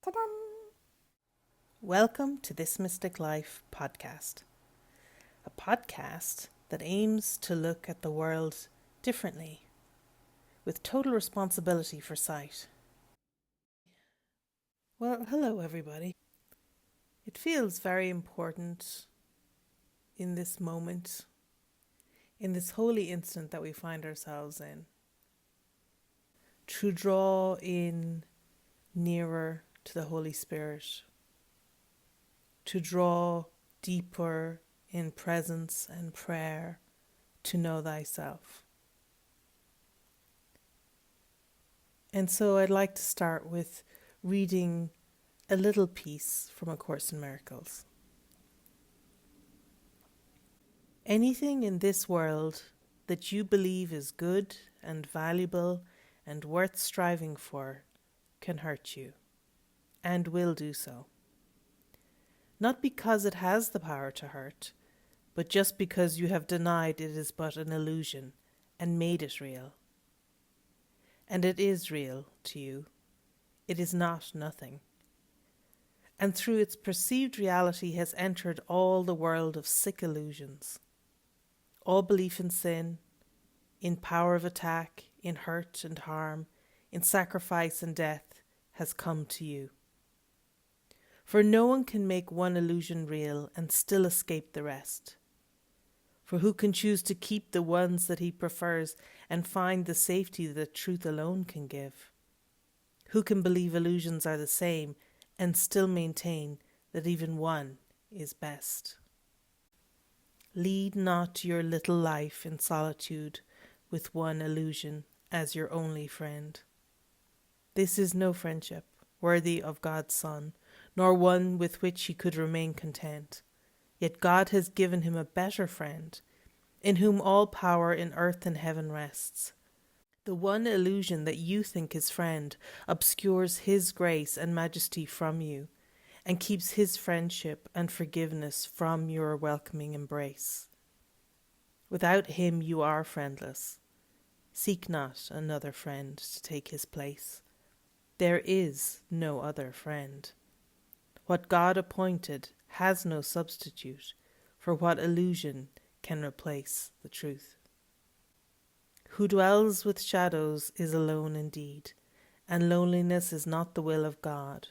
Ta-da! Welcome to This Mystic Life podcast, a podcast that aims to look at the world differently, with total responsibility for sight. Well, hello everybody. It feels very important in this moment, in this holy instant that we find ourselves in, to draw in nearer to the Holy Spirit, to draw deeper in presence and prayer to know thyself. And so I'd like to start with reading a little piece from A Course in Miracles. Anything in this world that you believe is good and valuable and worth striving for can hurt you, and will do so. Not because it has the power to hurt, but just because you have denied it is but an illusion and made it real. And it is real to you. It is not nothing. And through its perceived reality has entered all the world of sick illusions. All belief in sin, in power of attack, in hurt and harm, in sacrifice and death has come to you. For no one can make one illusion real and still escape the rest. For who can choose to keep the ones that he prefers and find the safety that truth alone can give? Who can believe illusions are the same and still maintain that even one is best? Lead not your little life in solitude with one illusion as your only friend. This is no friendship worthy of God's Son, nor one with which he could remain content. Yet God has given him a better friend, in whom all power in earth and heaven rests. The one illusion that you think is friend obscures his grace and majesty from you, and keeps his friendship and forgiveness from your welcoming embrace. Without him you are friendless. Seek not another friend to take his place. There is no other friend. What God appointed has no substitute, for what illusion can replace the truth? Who dwells with shadows is alone indeed, and loneliness is not the will of God.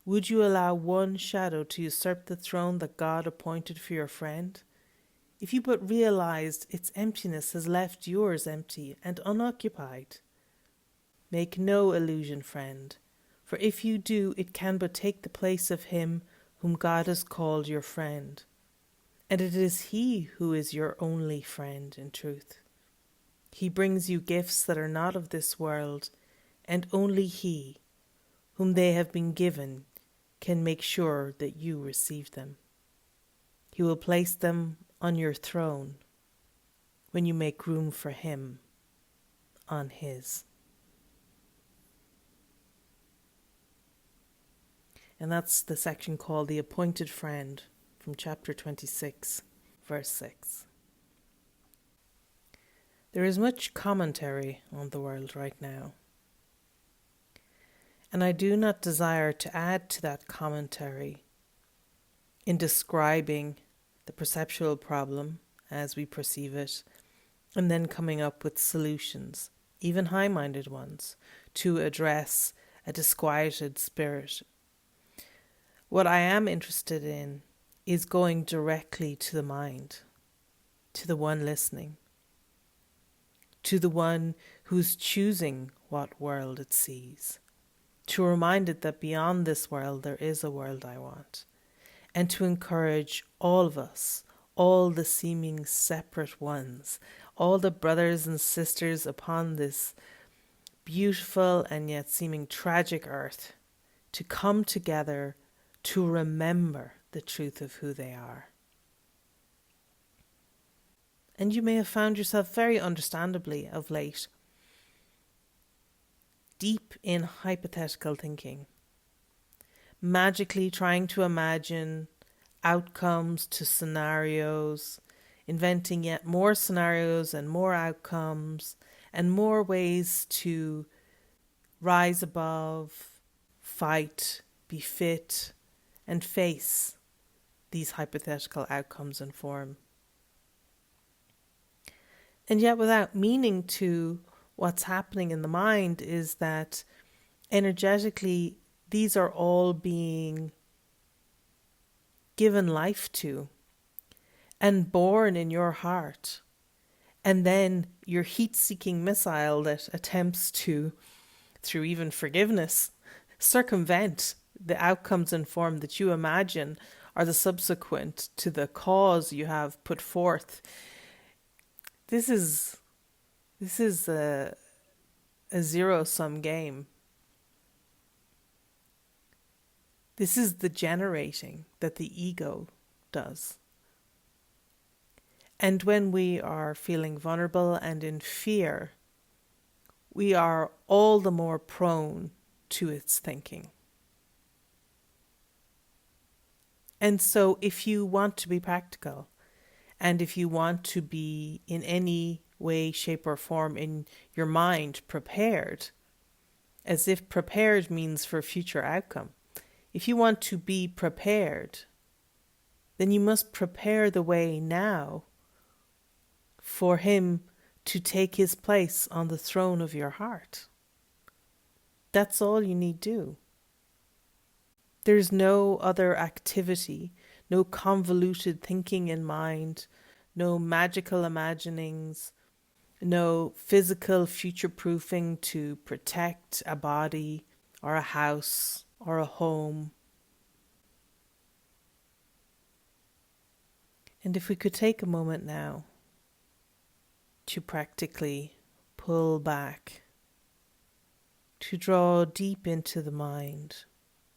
Would you allow one shadow to usurp the throne that God appointed for your friend? If you but realized its emptiness has left yours empty and unoccupied. Make no illusion, friend, for if you do, it can but take the place of him whom God has called your friend. And it is he who is your only friend in truth. He brings you gifts that are not of this world, and only he, whom they have been given, can make sure that you receive them. He will place them on your throne when you make room for him on his. And that's the section called The Appointed Friend from chapter 26, verse 6. There is much commentary on the world right now. And I do not desire to add to that commentary in describing the perceptual problem as we perceive it, and then coming up with solutions, even high-minded ones, to address a disquieted spirit. What I am interested in is going directly to the mind, to the one listening, to the one who's choosing what world it sees, to remind it that beyond this world there is a world I want, and to encourage all of us, all the seeming separate ones, all the brothers and sisters upon this beautiful and yet seeming tragic earth, to come together to remember the truth of who they are. And you may have found yourself very understandably of late deep in hypothetical thinking, magically trying to imagine outcomes to scenarios, inventing yet more scenarios and more outcomes and more ways to rise above, fight, be fit, and face these hypothetical outcomes and form. And yet, without meaning to, what's happening in the mind is that energetically, these are all being given life to and born in your heart. And then your heat-seeking missile that attempts to, through even forgiveness, circumvent the outcomes and form that you imagine are the subsequent to the cause you have put forth. This is a zero-sum game. This is the generating that the ego does. And when we are feeling vulnerable and in fear, we are all the more prone to its thinking. And so if you want to be practical, and if you want to be in any way, shape, or form in your mind prepared, as if prepared means for future outcome, if you want to be prepared, then you must prepare the way now for him to take his place on the throne of your heart. That's all you need do. There's no other activity, no convoluted thinking in mind, no magical imaginings, no physical future-proofing to protect a body or a house or a home. And if we could take a moment now to practically pull back, to draw deep into the mind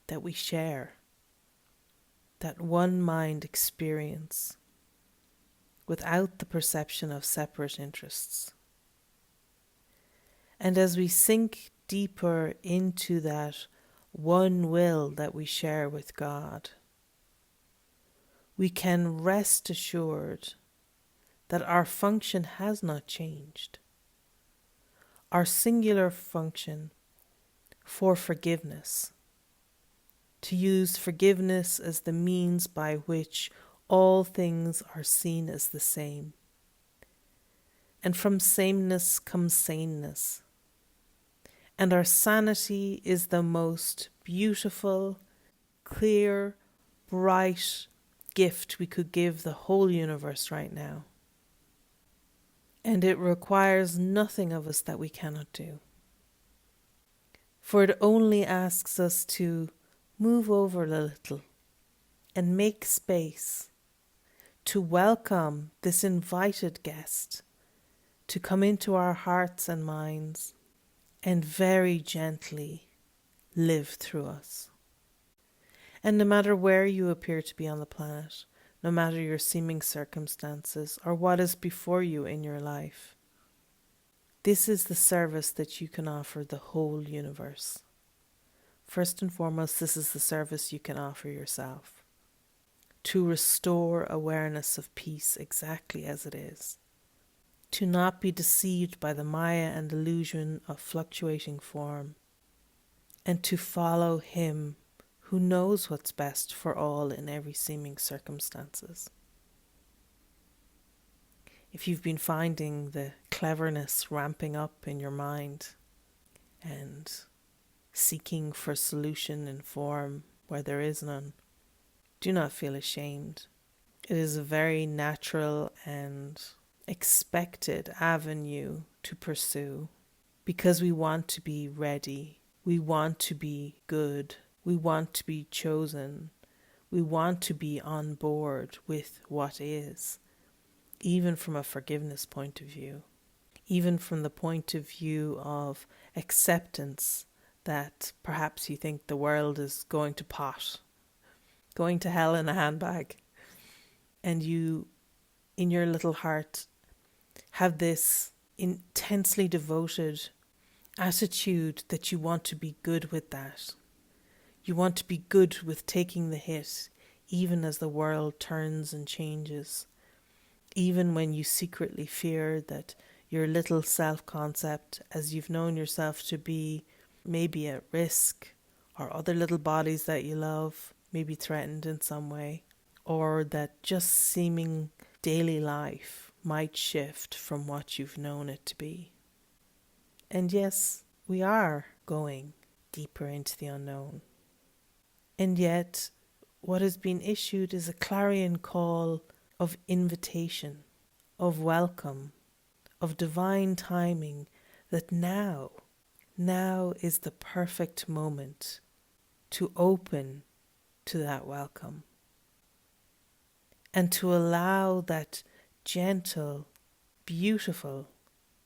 that we share, that one mind experience without the perception of separate interests. And as we sink deeper into that one will that we share with God, we can rest assured that our function has not changed. Our singular function for forgiveness, to use forgiveness as the means by which all things are seen as the same. And from sameness comes saneness. And our sanity is the most beautiful, clear, bright gift we could give the whole universe right now. And it requires nothing of us that we cannot do. For it only asks us to move over a little and make space to welcome this invited guest to come into our hearts and minds and very gently live through us. And no matter where you appear to be on the planet, no matter your seeming circumstances or what is before you in your life, this is the service that you can offer the whole universe. First and foremost, this is the service you can offer yourself, to restore awareness of peace exactly as it is, to not be deceived by the maya and illusion of fluctuating form, and to follow him who knows what's best for all in every seeming circumstances. If you've been finding the cleverness ramping up in your mind and seeking for solution in form where there is none, do not feel ashamed. It is a very natural and expected avenue to pursue because we want to be ready, we want to be good, we want to be chosen, we want to be on board with what is, even from a forgiveness point of view, even from the point of view of acceptance that perhaps you think the world is going to pot, going to hell in a handbag, and you, in your little heart, have this intensely devoted attitude that you want to be good with that. You want to be good with taking the hit, even as the world turns and changes, even when you secretly fear that your little self-concept, as you've known yourself to be, may be at risk or other little bodies that you love may be threatened in some way, or that just seeming daily life might shift from what you've known it to be. And yes, we are going deeper into the unknown. And yet, what has been issued is a clarion call of invitation, of welcome, of divine timing, that now is the perfect moment to open to that welcome and to allow that gentle, beautiful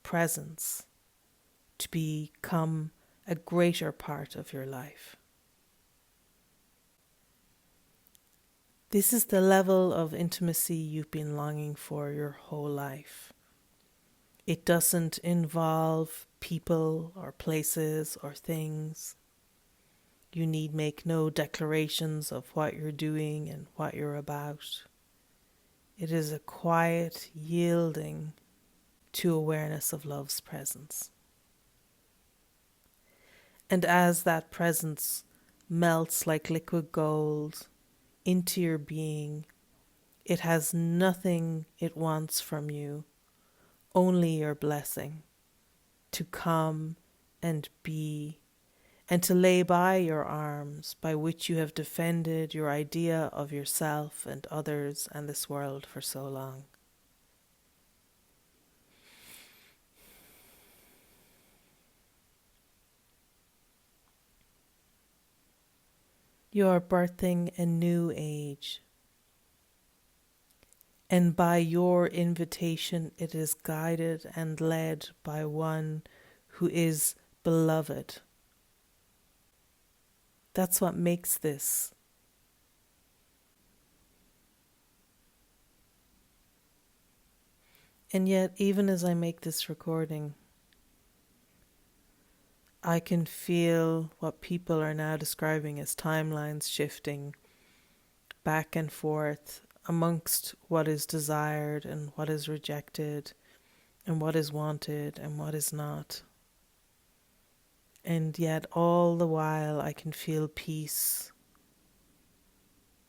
presence to become a greater part of your life. This is the level of intimacy you've been longing for your whole life. It doesn't involve people or places or things. You need make no declarations of what you're doing and what you're about. It is a quiet yielding to awareness of love's presence. And as that presence melts like liquid gold into your being, it has nothing it wants from you, only your blessing to come and be, and to lay by your arms by which you have defended your idea of yourself and others and this world for so long. You are birthing a new age, and by your invitation it is guided and led by one who is beloved. That's what makes this. And yet, even as I make this recording, I can feel what people are now describing as timelines shifting back and forth amongst what is desired and what is rejected and what is wanted and what is not. And yet all the while I can feel peace,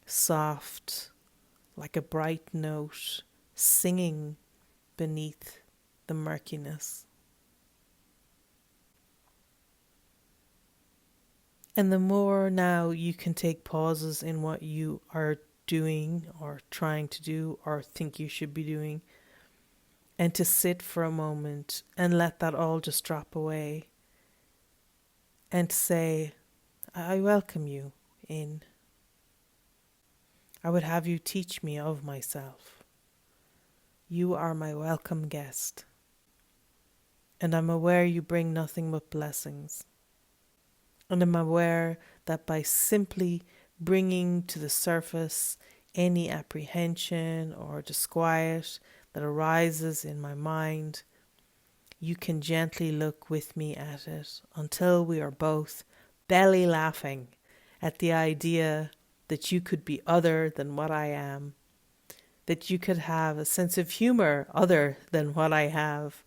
soft, like a bright note, singing beneath the murkiness. And the more now you can take pauses in what you are doing or trying to do or think you should be doing, and to sit for a moment and let that all just drop away and say, I welcome you in. I would have you teach me of myself. You are my welcome guest, and I'm aware you bring nothing but blessings. And I'm aware that by simply bringing to the surface any apprehension or disquiet that arises in my mind, you can gently look with me at it until we are both belly laughing at the idea that you could be other than what I am, that you could have a sense of humor other than what I have,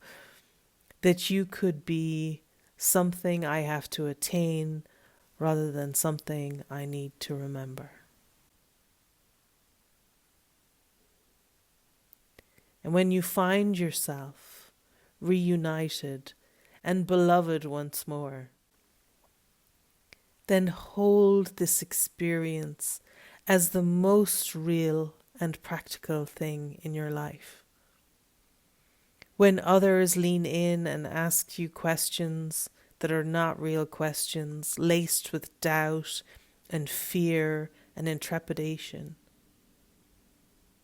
that you could be something I have to attain rather than something I need to remember. And when you find yourself reunited and beloved once more, then hold this experience as the most real and practical thing in your life. When others lean in and ask you questions that are not real questions, laced with doubt and fear and intrepidation,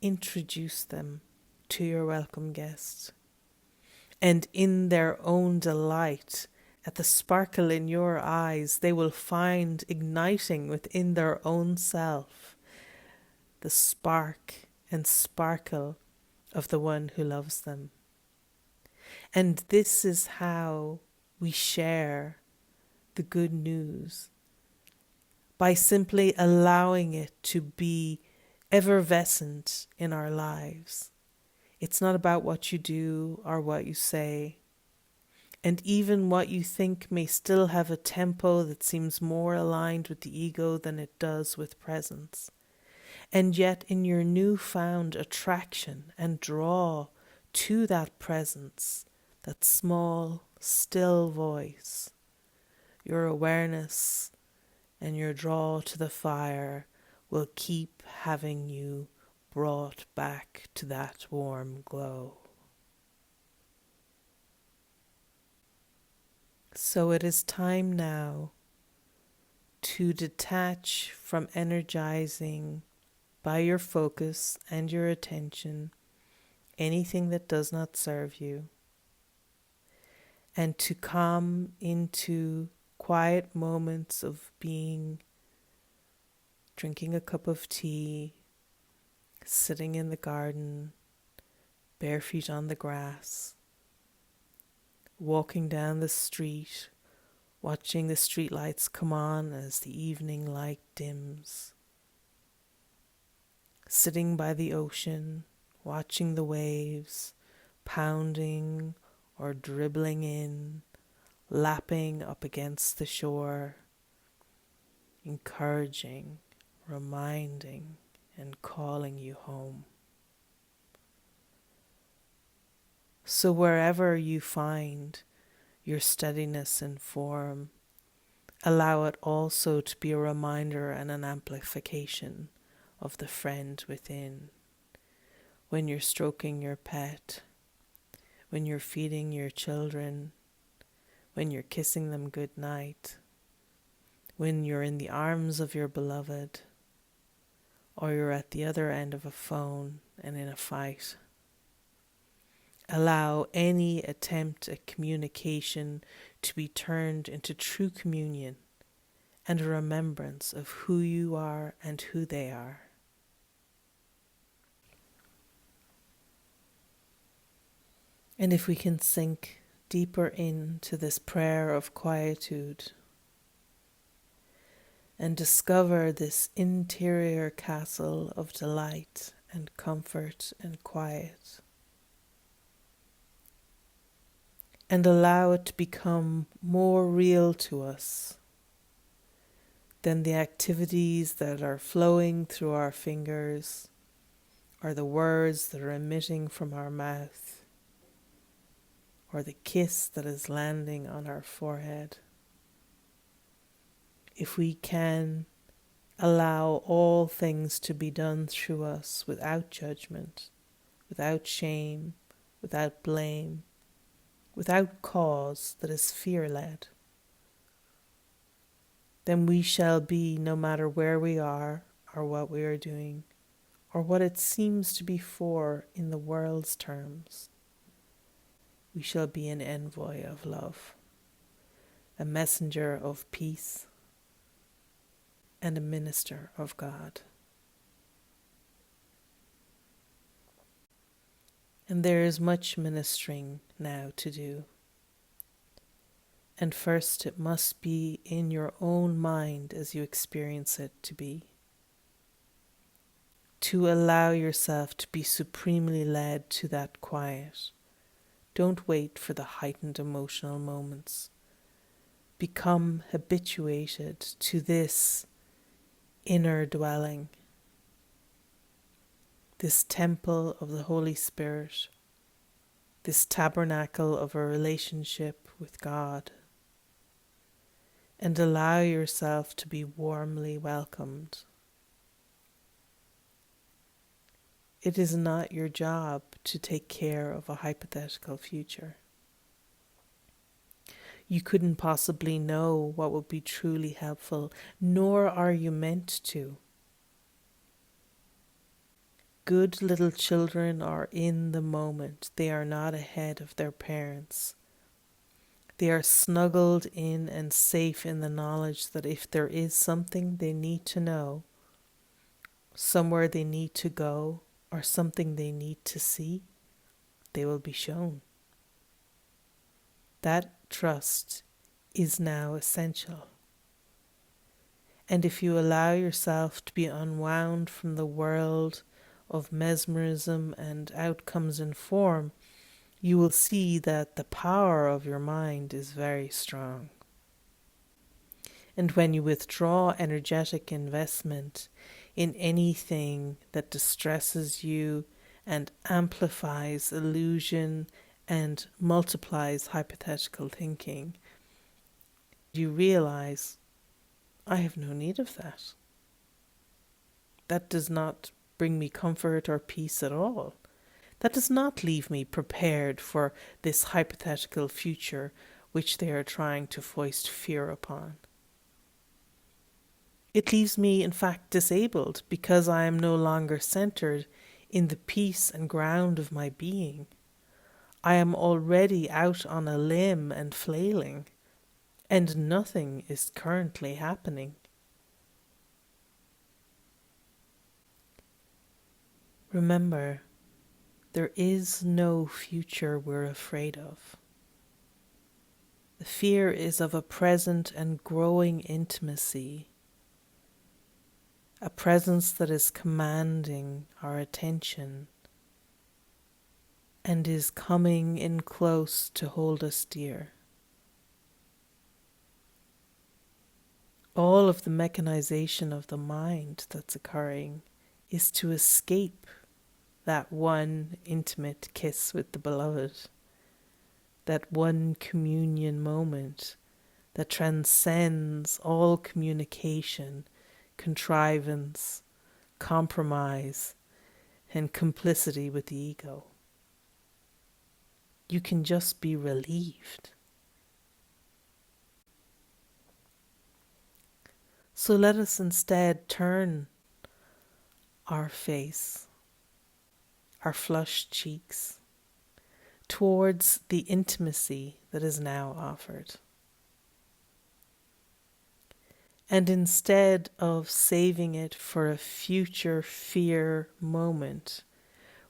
introduce them to your welcome guest. And in their own delight at the sparkle in your eyes, they will find igniting within their own self the spark and sparkle of the one who loves them. And this is how we share the good news, by simply allowing it to be effervescent in our lives. It's not about what you do or what you say. And even what you think may still have a tempo that seems more aligned with the ego than it does with presence. And yet in your newfound attraction and draw to that presence, that small, still voice, your awareness and your draw to the fire will keep having you brought back to that warm glow. So it is time now to detach from energizing by your focus and your attention anything that does not serve you, and to come into quiet moments of being, drinking a cup of tea, sitting in the garden, bare feet on the grass, walking down the street, watching the streetlights come on as the evening light dims, sitting by the ocean, watching the waves pounding or dribbling in, lapping up against the shore, encouraging, reminding, and calling you home. So wherever you find your steadiness and form, allow it also to be a reminder and an amplification of the friend within. When you're stroking your pet, when you're feeding your children, when you're kissing them good night, when you're in the arms of your beloved, or you're at the other end of a phone and in a fight. Allow any attempt at communication to be turned into true communion and a remembrance of who you are and who they are. And if we can sink deeper into this prayer of quietude and discover this interior castle of delight and comfort and quiet, and allow it to become more real to us than the activities that are flowing through our fingers or the words that are emitting from our mouth or the kiss that is landing on our forehead. If we can allow all things to be done through us without judgment, without shame, without blame, without cause that is fear-led, then we shall be, no matter where we are or what we are doing, or what it seems to be for in the world's terms, we shall be an envoy of love, a messenger of peace, and a minister of God. And there is much ministering now to do. And first it must be in your own mind as you experience it to be. To allow yourself to be supremely led to that quiet. Don't wait for the heightened emotional moments. Become habituated to this inner dwelling, this temple of the Holy Spirit, this tabernacle of a relationship with God, and allow yourself to be warmly welcomed. It is not your job to take care of a hypothetical future. You couldn't possibly know what would be truly helpful, nor are you meant to. Good little children are in the moment. They are not ahead of their parents. They are snuggled in and safe in the knowledge that if there is something they need to know, somewhere they need to go, or something they need to see, they will be shown. That trust is now essential. And if you allow yourself to be unwound from the world of mesmerism and outcomes in form, you will see that the power of your mind is very strong. And when you withdraw energetic investment in anything that distresses you and amplifies illusion and multiplies hypothetical thinking, you realize, I have no need of that. That does not bring me comfort or peace at all. That does not leave me prepared for this hypothetical future which they are trying to foist fear upon. It leaves me, in fact, disabled because I am no longer centered in the peace and ground of my being. I am already out on a limb and flailing, and nothing is currently happening. Remember, there is no future we're afraid of. The fear is of a present and growing intimacy, a presence that is commanding our attention and is coming in close to hold us dear. All of the mechanization of the mind that's occurring is to escape that one intimate kiss with the beloved, that one communion moment that transcends all communication, contrivance, compromise, and complicity with the ego. You can just be relieved. So let us instead turn our face, our flushed cheeks, towards the intimacy that is now offered. And instead of saving it for a future fear moment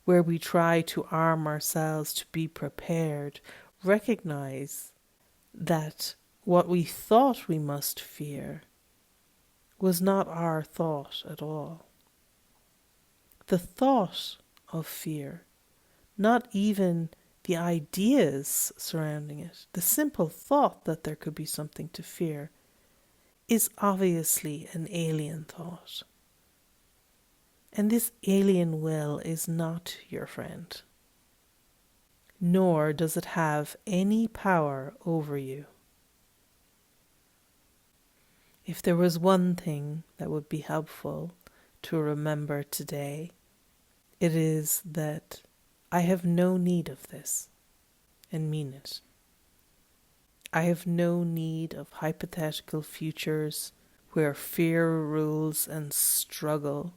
where we try to arm ourselves to be prepared, recognize that what we thought we must fear was not our thought at all. The thought of fear, not even the ideas surrounding it, the simple thought that there could be something to fear, is obviously an alien thought. And this alien will is not your friend, nor does it have any power over you. If there was one thing that would be helpful to remember today, it is that I have no need of this, and mean it. I have no need of hypothetical futures where fear rules and struggle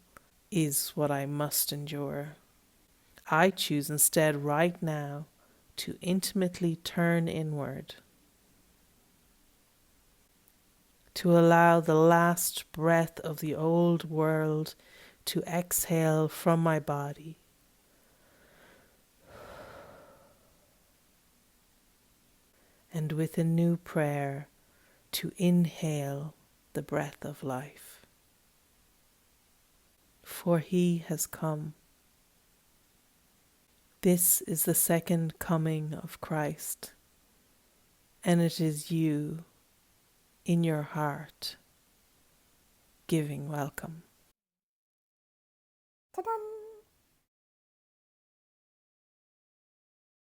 is what I must endure. I choose instead right now to intimately turn inward, to allow the last breath of the old world to exhale from my body, and with a new prayer to inhale the breath of life. For he has come. This is the second coming of Christ, and it is you in your heart giving welcome. Ta-dam!